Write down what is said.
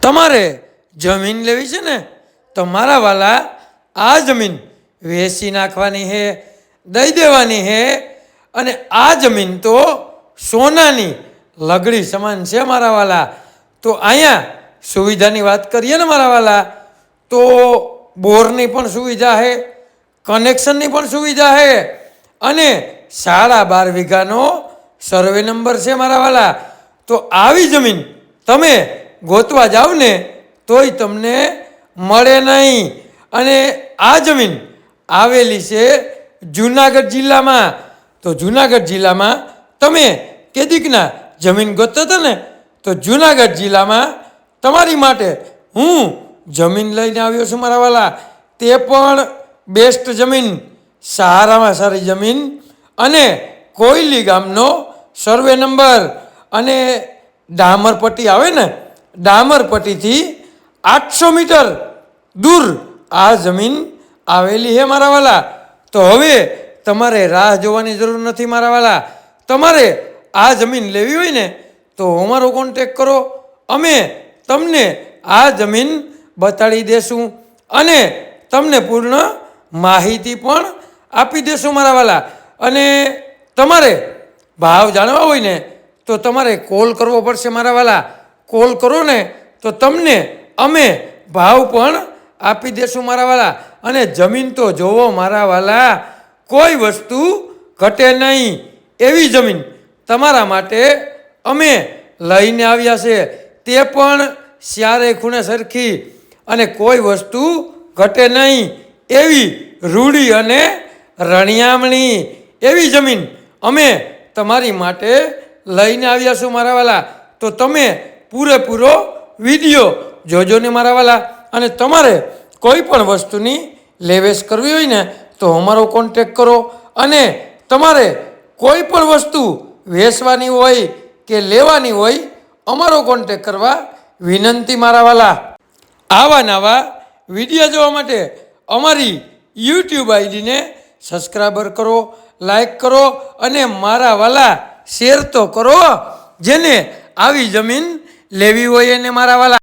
તમારે જમીન લેવી છે ને તો મારા વાલા આ જમીન વેચી નાખવાની છે, દઈ દેવાની છે. અને આ જમીન તો સોનાની લગડી સમાન છે મારા વાલા. તો અહીંયા સુવિધાની વાત કરીએ ને મારા વાલા, તો બોરની પણ સુવિધા છે, કનેક્શનની પણ સુવિધા છે, અને 12.5 વીઘાનો સર્વે નંબર છે મારા વાલા. તો આવી જમીન તમે ગોતવા જાવ ને તોય તમને મળે નહીં. અને આ જમીન આવેલી છે જુનાગઢ જિલ્લામાં. તો જુનાગઢ જિલ્લામાં તમે કેદીકના જમીન ગોતતા હતા ને, તો જુનાગઢ જિલ્લામાં તમારી માટે હું જમીન લઈને આવ્યો છું મારા વાલા. તે પણ બેસ્ટ જમીન, સારામાં સારી જમીન, અને કોયલી ગામનો સર્વે નંબર, અને ડામરપટ્ટી આવે ને, ડામરપટ્ટીથી 800 મીટર દૂર આ જમીન આવેલી છે મારા વાલા. તો હવે તમારે રાહ જોવાની જરૂર નથી મારા વાલા. તમારે આ જમીન લેવી હોય ને તો અમારો કોન્ટેક કરો, અમે તમને આ જમીન બતાડી દેશું અને તમને પૂર્ણ માહિતી પણ આપી દેશું મારા વાલા. અને તમારે ભાવ જાણવા હોય ને તો તમારે કોલ કરવો પડશે મારા વાલા. કોલ કરો ને તો તમને અમે ભાવ પણ આપી દેશું મારા વાલા. અને જમીન તો જોવો મારા વાલા, કોઈ વસ્તુ ઘટે નહીં એવી જમીન તમારા માટે અમે લઈને આવ્યા છે. તે પણ ચારે ખૂણે સરખી, અને કોઈ વસ્તુ ઘટે નહીં એવી રૂડી અને રણિયામણી એવી જમીન અમે તમારી માટે લઈને આવ્યા છું મારા વાલા. તો તમે પૂરેપૂરો વિડીયો જોજો ને મારા વાલા. અને તમારે કોઈ પણ વસ્તુની લેવેચ કરવી હોય ને તો અમારો કોન્ટેક કરો. અને તમારે કોઈ પણ વસ્તુ વેચવાની હોય કે લેવાની હોય અમારો કોન્ટેક કરવા વિનંતી મારા વાલા. આવા નવા વિડીયો જોવા માટે અમારી યુટ્યુબ આઈડીને સબસ્ક્રાઈબર કરો, લાઈક કરો, અને મારા વાલા શેર તો કરો. જેને આવી જમીન લેવી હોય એને મારા વાલા.